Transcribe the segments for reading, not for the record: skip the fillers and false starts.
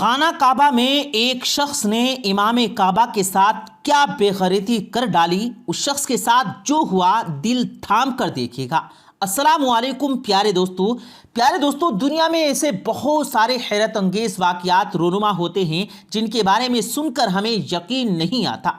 خانہ کعبہ میں ایک شخص نے امام کعبہ کے ساتھ کیا بے غیرتی کر ڈالی، اس شخص کے ساتھ جو ہوا دل تھام کر دیکھیے گا۔ السلام علیکم پیارے دوستو، دنیا میں ایسے بہت سارے حیرت انگیز واقعات رونما ہوتے ہیں جن کے بارے میں سن کر ہمیں یقین نہیں آتا۔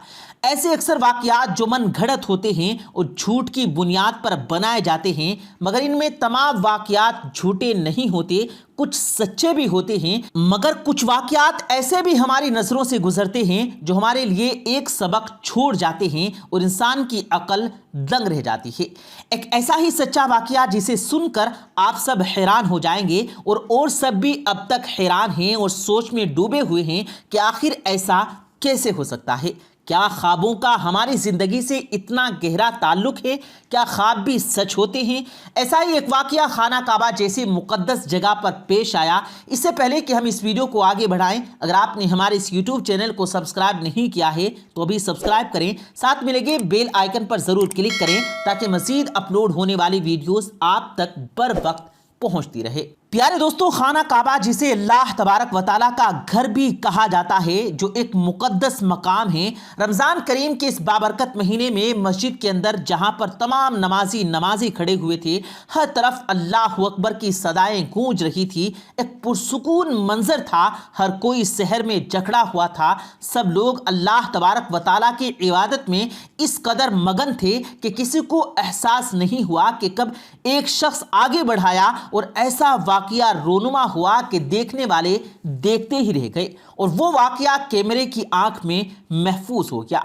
ایسے اکثر واقعات جو من گھڑت ہوتے ہیں اور جھوٹ کی بنیاد پر بنائے جاتے ہیں، مگر ان میں تمام واقعات جھوٹے نہیں ہوتے، کچھ سچے بھی ہوتے ہیں، مگر کچھ واقعات ایسے بھی ہماری نظروں سے گزرتے ہیں جو ہمارے لیے ایک سبق چھوڑ جاتے ہیں اور انسان کی عقل دنگ رہ جاتی ہے۔ ایک ایسا ہی سچا واقعہ جسے سن کر آپ سب حیران ہو جائیں گے اور سب بھی اب تک حیران ہیں اور سوچ میں ڈوبے ہوئے ہیں کہ آخر ایسا کیسے ہو سکتا ہے۔ کیا خوابوں کا ہماری زندگی سے اتنا گہرا تعلق ہے؟ کیا خواب بھی سچ ہوتے ہیں؟ ایسا ہی ایک واقعہ خانہ کعبہ جیسی مقدس جگہ پر پیش آیا۔ اس سے پہلے کہ ہم اس ویڈیو کو آگے بڑھائیں، اگر آپ نے ہمارے اس یوٹیوب چینل کو سبسکرائب نہیں کیا ہے تو ابھی سبسکرائب کریں، ساتھ میں لگے بیل آئیکن پر ضرور کلک کریں تاکہ مزید اپلوڈ ہونے والی ویڈیوز آپ تک بر وقت پہنچتی رہے۔ پیارے دوستو، خانہ کعبہ جسے اللہ تبارک و تعالیٰ کا گھر بھی کہا جاتا ہے، جو ایک مقدس مقام ہے، رمضان کریم کے اس بابرکت مہینے میں مسجد کے اندر جہاں پر تمام نمازی کھڑے ہوئے تھے، ہر طرف اللہ اکبر کی صدائیں گونج رہی تھی، ایک پرسکون منظر تھا، ہر کوئی سحر میں جکڑا ہوا تھا، سب لوگ اللہ تبارک و تعالیٰ کی عبادت میں اس قدر مگن تھے کہ کسی کو احساس نہیں ہوا کہ کب ایک شخص آگے بڑھایا اور ایسا واقعہ رونما ہوا کہ دیکھنے والے دیکھتے ہی رہ گئے اور وہ واقعہ کیمرے کی آنکھ میں محفوظ ہو گیا۔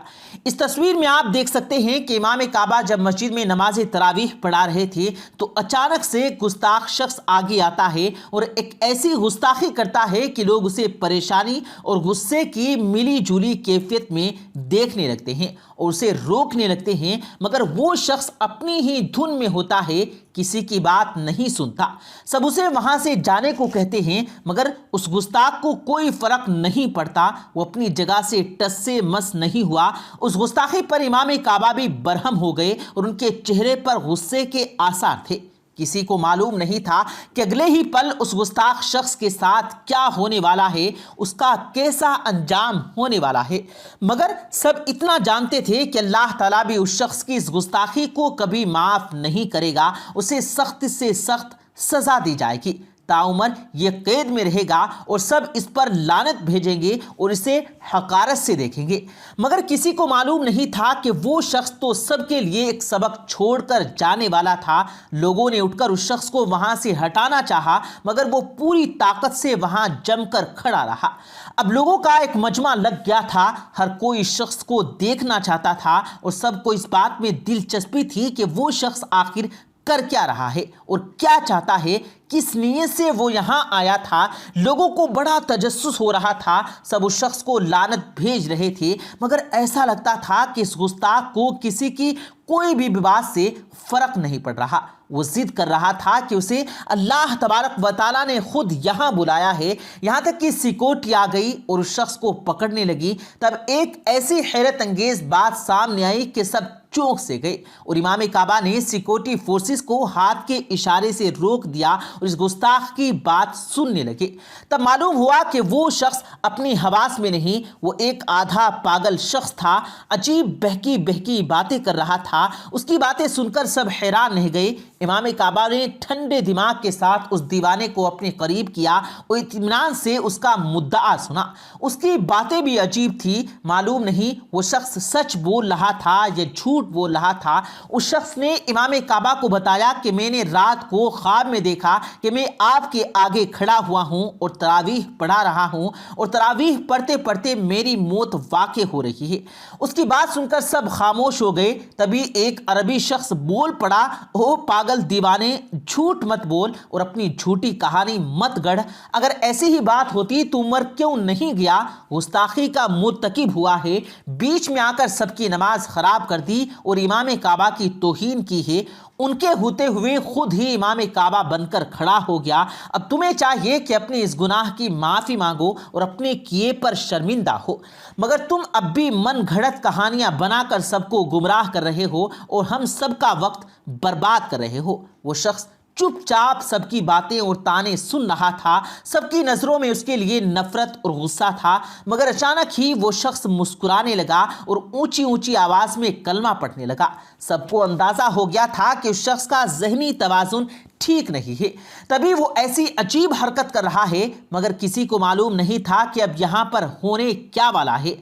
اس تصویر میں آپ دیکھ سکتے ہیں کہ امام کعبہ جب مسجد میں نماز تراویح پڑھا رہے تھے تو اچانک سے گستاخ شخص آگے آتا ہے اور ایک ایسی گستاخی کرتا ہے کہ لوگ اسے پریشانی اور غصے کی ملی جلی کیفیت میں دیکھنے لگتے ہیں اور اسے روکنے لگتے ہیں، مگر وہ شخص اپنی ہی دھن میں ہوتا ہے، کسی کی بات نہیں سنتا، سب اسے وہاں سے جانے کو کہتے ہیں، مگر اس گستاخ کو کوئی فرق نہیں پڑتا، وہ اپنی جگہ سے ٹس سے مس نہیں ہوا۔ اس گستاخی پر امام کعبہ بھی برہم ہو گئے اور ان کے چہرے پر غصے کے آثار تھے۔ کسی کو معلوم نہیں تھا کہ اگلے ہی پل اس گستاخ شخص کے ساتھ کیا ہونے والا ہے، اس کا کیسا انجام ہونے والا ہے، مگر سب اتنا جانتے تھے کہ اللہ تعالیٰ بھی اس شخص کی اس گستاخی کو کبھی معاف نہیں کرے گا، اسے سخت سے سخت سزا دی جائے گی، تاعمر یہ قید میں رہے گا اور سب اس پر لعنت بھیجیں گے اور اسے حقارت سے دیکھیں گے۔ مگر کسی کو معلوم نہیں تھا کہ وہ شخص تو سب کے لیے ایک سبق چھوڑ کر جانے والا تھا۔ لوگوں نے اٹھ کر اس شخص کو وہاں سے ہٹانا چاہا، مگر وہ پوری طاقت سے وہاں جم کر کھڑا رہا۔ اب لوگوں کا ایک مجمع لگ گیا تھا، ہر کوئی شخص کو دیکھنا چاہتا تھا اور سب کو اس بات میں دلچسپی تھی کہ وہ شخص آخر کر کیا رہا ہے اور کیا چاہتا ہے، کس نیت سے وہ یہاں آیا تھا۔ لوگوں کو بڑا تجسس ہو رہا تھا، سب اس شخص کو لعنت بھیج رہے تھے، مگر ایسا لگتا تھا کہ اس گستاخ کو کسی کی کوئی بھی بات سے فرق نہیں پڑ رہا۔ وہ ضد کر رہا تھا کہ اسے اللہ تبارک و تعالیٰ نے خود یہاں بلایا ہے، یہاں تک کہ سیکورٹی آ گئی اور اس شخص کو پکڑنے لگی۔ تب ایک ایسی حیرت انگیز بات سامنے آئی کہ سب چونک سے گئے اور امام کعبہ نے سیکورٹی فورسز کو ہاتھ کے اشارے سے روک دیا اور اس گستاخ کی بات سننے لگے۔ تب معلوم ہوا کہ وہ شخص اپنی حواس میں نہیں، وہ ایک آدھا پاگل شخص تھا، عجیب بہکی باتیں کر رہا تھا۔ اس کی باتیں سن کر سب حیران رہ گئے۔ امام کعبہ نے ٹھنڈے دماغ کے ساتھ اس دیوانے کو اپنے قریب کیا اور اطمینان سے اس کا مدعا سنا۔ اس کی باتیں بھی عجیب تھی، معلوم نہیں وہ شخص سچ بول رہا تھا یا جھوٹ بول رہا تھا۔ اس شخص نے امام کعبہ کو بتایا کہ میں نے رات کو خواب میں دیکھا کہ میں آپ کے آگے کھڑا ہوا ہوں اور تراویح پڑھا رہا ہوں اور تراویح پڑھتے پڑھتے میری موت واقع ہو رہی ہے۔ اس کی بات سن کر سب خاموش ہو گئے۔ تبھی ایک عربی شخص بول پڑا، او پاگل دیوانے، جھوٹ مت بول اور اپنی جھوٹی کہانی مت گڑھ، اگر ایسی ہی بات ہوتی تو مر کیوں نہیں گیا، گستاخی کا مرتکب ہوا ہے، بیچ میں آ کر سب کی نماز خراب کر دی اور امام کعبہ کی توہین کی ہے۔ ان کے ہوتے ہوئے خود ہی امام کعبہ بن کر کھڑا ہو گیا۔ اب تمہیں چاہیے کہ اپنے اس گناہ کی معافی مانگو اور اپنے کیے پر شرمندہ ہو، مگر تم اب بھی من گھڑت کہانیاں بنا کر سب کو گمراہ کر رہے ہو اور ہم سب کا وقت برباد کر رہے ہو۔ وہ شخص چپ چاپ سب کی باتیں اور تانے سن رہا تھا، سب کی نظروں میں اس کے لیے نفرت اور غصہ تھا، مگر اچانک ہی وہ شخص مسکرانے لگا اور اونچی اونچی آواز میں کلمہ پڑھنے لگا۔ سب کو اندازہ ہو گیا تھا کہ اس شخص کا ذہنی توازن ٹھیک نہیں ہے، تبھی وہ ایسی عجیب حرکت کر رہا ہے، مگر کسی کو معلوم نہیں تھا کہ اب یہاں پر ہونے کیا والا ہے۔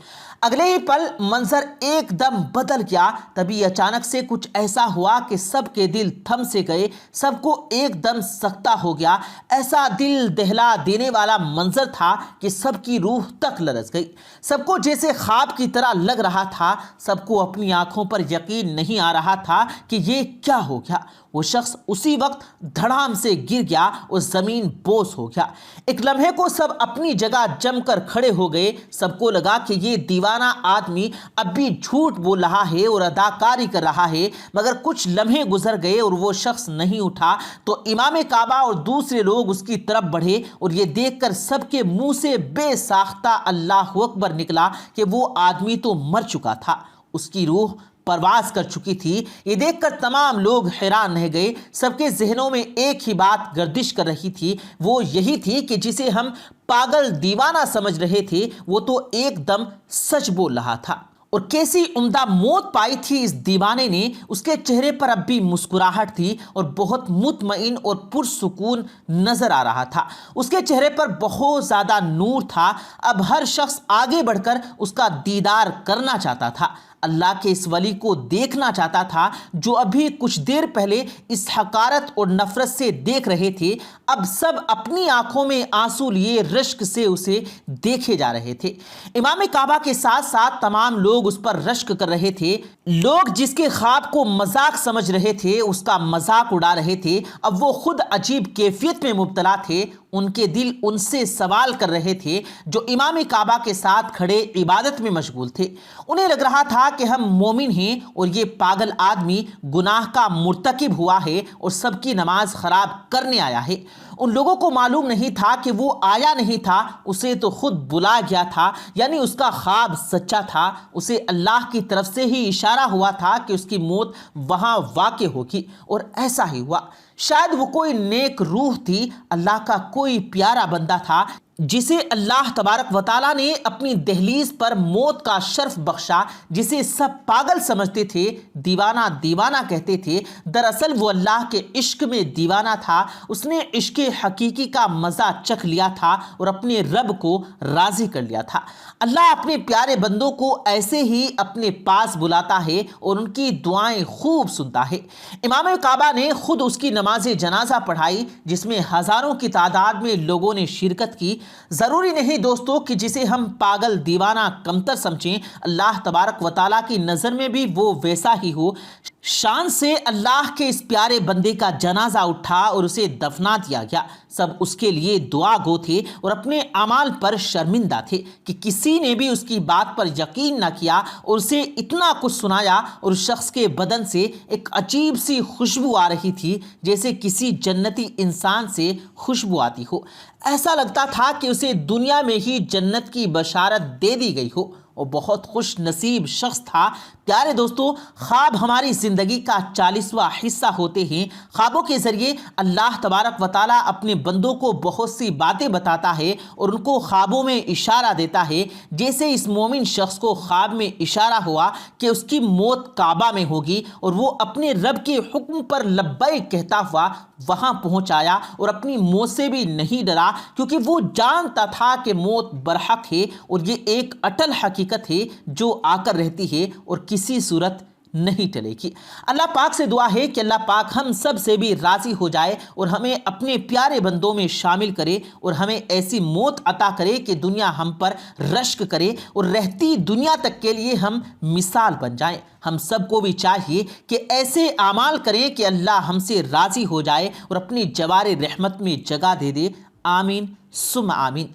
اگلے ہی پل منظر ایک دم بدل گیا، تبھی اچانک سے کچھ ایسا ہوا کہ سب کے دل تھم سے گئے، سب کو ایک دم سکتہ ہو گیا۔ ایسا دل دہلا دینے والا منظر تھا کہ سب کی روح تک لرز گئی، سب کو جیسے خواب کی طرح لگ رہا تھا، سب کو اپنی آنکھوں پر یقین نہیں آ رہا تھا کہ یہ کیا ہو گیا۔ وہ شخص اسی وقت دھڑام سے گر گیا اور زمین بوس ہو گیا۔ ایک لمحے کو سب اپنی جگہ جم کر کھڑے ہو گئے، سب کو لگا کہ یہ دیوانہ آدمی اب بھی جھوٹ بول رہا ہے اور اداکاری کر رہا ہے، مگر کچھ لمحے گزر گئے اور وہ شخص نہیں اٹھا تو امام کعبہ اور دوسرے لوگ اس کی طرف بڑھے اور یہ دیکھ کر سب کے منہ سے بے ساختہ اللہ اکبر نکلا کہ وہ آدمی تو مر چکا تھا، اس کی روح پرواز کر چکی تھی۔ یہ دیکھ کر تمام لوگ حیران رہ گئے، سب کے ذہنوں میں ایک ہی بات گردش کر رہی تھی، وہ یہی تھی کہ جسے ہم پاگل دیوانہ سمجھ رہے تھے وہ تو ایک دم سچ بول رہا تھا۔ اور کیسی عمدہ موت پائی تھی اس دیوانے نے، اس کے چہرے پر اب بھی مسکراہٹ تھی اور بہت مطمئن اور پرسکون نظر آ رہا تھا، اس کے چہرے پر بہت زیادہ نور تھا۔ اب ہر شخص آگے بڑھ کر اس کا دیدار کرنا چاہتا تھا، اللہ کے اس ولی کو دیکھنا چاہتا تھا جو ابھی کچھ دیر پہلے اس حقارت اور نفرت سے دیکھ رہے تھے، اب سب اپنی آنکھوں میں آنسو لیے رشک سے اسے دیکھے جا رہے تھے۔ امام کعبہ کے ساتھ ساتھ تمام لوگ اس پر رشک کر رہے تھے، لوگ جس کے خواب کو مذاق سمجھ رہے تھے اس کا مذاق اڑا رہے تھے، اب وہ خود عجیب کیفیت میں مبتلا تھے، ان کے دل ان سے سوال کر رہے تھے جو امام کعبہ کے ساتھ کھڑے عبادت میں مشغول تھے۔ انہیں لگ رہا تھا کہ ہم مومن ہیں اور یہ پاگل آدمی گناہ کا مرتکب ہوا ہے اور سب کی نماز خراب کرنے آیا ہے۔ ان لوگوں کو معلوم نہیں تھا کہ وہ آیا نہیں تھا، اسے تو خود بلا گیا تھا، یعنی اس کا خواب سچا تھا، اسے اللہ کی طرف سے ہی اشارہ ہوا تھا کہ اس کی موت وہاں واقع ہوگی، اور ایسا ہی ہوا۔ شاید وہ کوئی نیک روح تھی، اللہ کا کوئی پیارا بندہ تھا جسے اللہ تبارک و تعالیٰ نے اپنی دہلیز پر موت کا شرف بخشا، جسے سب پاگل سمجھتے تھے، دیوانہ دیوانہ کہتے تھے، دراصل وہ اللہ کے عشق میں دیوانہ تھا، اس نے عشق حقیقی کا مزہ چکھ لیا تھا اور اپنے رب کو راضی کر لیا تھا۔ اللہ اپنے پیارے بندوں کو ایسے ہی اپنے پاس بلاتا ہے اور ان کی دعائیں خوب سنتا ہے۔ امام کعبہ نے خود اس کی نماز جنازہ پڑھائی جس میں ہزاروں کی تعداد میں لوگوں نے شرکت کی۔ ضروری نہیں دوستو کہ جسے ہم پاگل دیوانہ کمتر سمجھیں، اللہ تبارک و تعالیٰ کی نظر میں بھی وہ ویسا ہی ہو۔ شان سے اللہ کے اس پیارے بندے کا جنازہ اٹھا اور اسے دفنا دیا گیا۔ سب اس کے لیے دعا گو تھے اور اپنے اعمال پر شرمندہ تھے کہ کسی نے بھی اس کی بات پر یقین نہ کیا اور اسے اتنا کچھ سنایا، اور اس شخص کے بدن سے ایک عجیب سی خوشبو آ رہی تھی جیسے کسی جنتی انسان سے خوشبو آتی ہو، ایسا لگتا تھا کہ اسے دنیا میں ہی جنت کی بشارت دے دی گئی ہو۔ وہ بہت خوش نصیب شخص تھا۔ پیارے دوستو، خواب ہماری زندگی کا 40واں حصہ ہوتے ہیں۔ خوابوں کے ذریعے اللہ تبارک و تعالیٰ اپنے بندوں کو بہت سی باتیں بتاتا ہے اور ان کو خوابوں میں اشارہ دیتا ہے، جیسے اس مومن شخص کو خواب میں اشارہ ہوا کہ اس کی موت کعبہ میں ہوگی، اور وہ اپنے رب کے حکم پر لبیک کہتا ہوا وہاں پہنچ آیا اور اپنی موت سے بھی نہیں ڈرا، کیونکہ وہ جانتا تھا کہ موت برحق ہے اور یہ ایک اٹل حقیقت ہے جو آ کر رہتی ہے اور کسی صورت نہیں ٹلے گی۔ اللہ پاک سے دعا ہے کہ اللہ پاک ہم سب سے بھی راضی ہو جائے اور ہمیں اپنے پیارے بندوں میں شامل کرے اور ہمیں ایسی موت عطا کرے کہ دنیا ہم پر رشک کرے اور رہتی دنیا تک کے لیے ہم مثال بن جائیں۔ ہم سب کو بھی چاہیے کہ ایسے اعمال کریں کہ اللہ ہم سے راضی ہو جائے اور اپنی جوار رحمت میں جگہ دے دے۔ آمین ثم آمین۔